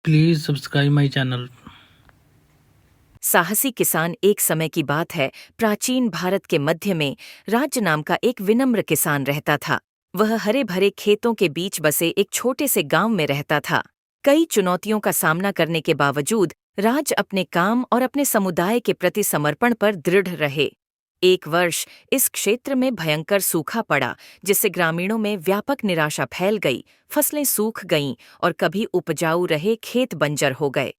Please subscribe my channel. साहसी किसान। एक समय की बात है, प्राचीन भारत के मध्य में राज्य नाम का एक विनम्र किसान रहता था। वह हरे भरे खेतों के बीच बसे एक छोटे से गांव में रहता था। कई चुनौतियों का सामना करने के बावजूद राज अपने काम और अपने समुदाय के प्रति समर्पण पर दृढ़ रहे। एक वर्ष इस क्षेत्र में भयंकर सूखा पड़ा, जिससे ग्रामीणों में व्यापक निराशा फैल गई। फसलें सूख गईं और कभी उपजाऊ रहे खेत बंजर हो गए।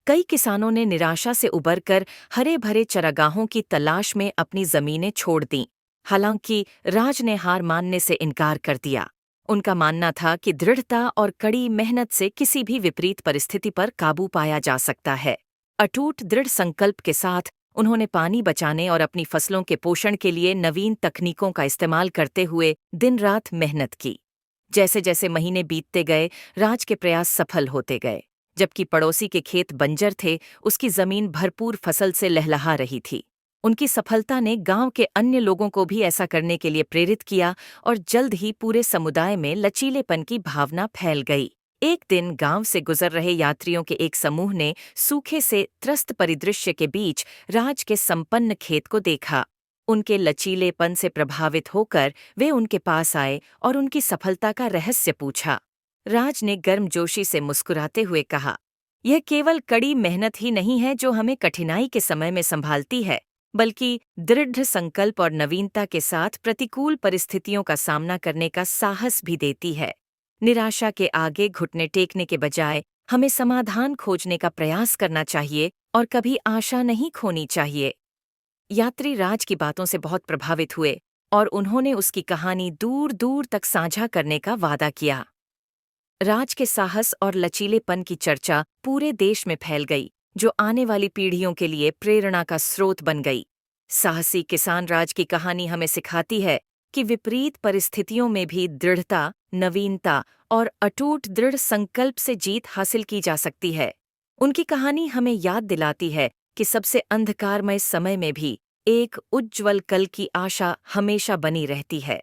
कई किसानों ने निराशा से उबरकर हरे भरे चरागाहों की तलाश में अपनी जमीनें छोड़ दीं। हालांकि राज ने हार मानने से इनकार कर दिया। उनका मानना था कि दृढ़ता और कड़ी मेहनत से किसी भी विपरीत परिस्थिति पर काबू पाया जा सकता है। अटूट दृढ़ संकल्प के साथ उन्होंने पानी बचाने और अपनी फसलों के पोषण के लिए नवीन तकनीकों का इस्तेमाल करते हुए दिन रात मेहनत की। जैसे जैसे महीने बीतते गए, राज के प्रयास सफल होते गए। जबकि पड़ोसी के खेत बंजर थे, उसकी जमीन भरपूर फसल से लहलहा रही थी। उनकी सफलता ने गांव के अन्य लोगों को भी ऐसा करने के लिए प्रेरित किया और जल्द ही पूरे समुदाय में लचीलेपन की भावना फैल गई। एक दिन गांव से गुजर रहे यात्रियों के एक समूह ने सूखे से त्रस्त परिदृश्य के बीच राज के संपन्न खेत को देखा। उनके लचीलेपन से प्रभावित होकर वे उनके पास आए और उनकी सफलता का रहस्य पूछा। राज ने गर्मजोशी से मुस्कुराते हुए कहा, यह केवल कड़ी मेहनत ही नहीं है जो हमें कठिनाई के समय में संभालती है, बल्कि दृढ़ संकल्प और नवीनता के साथ प्रतिकूल परिस्थितियों का सामना करने का साहस भी देती है। निराशा के आगे घुटने टेकने के बजाय हमें समाधान खोजने का प्रयास करना चाहिए और कभी आशा नहीं खोनी चाहिए। यात्री राज की बातों से बहुत प्रभावित हुए और उन्होंने उसकी कहानी दूर दूर तक साझा करने का वादा किया। राज के साहस और लचीलेपन की चर्चा पूरे देश में फैल गई, जो आने वाली पीढ़ियों के लिए प्रेरणा का स्रोत बन गई। साहसी किसान राज की कहानी हमें सिखाती है कि विपरीत परिस्थितियों में भी दृढ़ता, नवीनता और अटूट दृढ़ संकल्प से जीत हासिल की जा सकती है। उनकी कहानी हमें याद दिलाती है कि सबसे अंधकारमय समय में भी एक उज्ज्वल कल की आशा हमेशा बनी रहती है।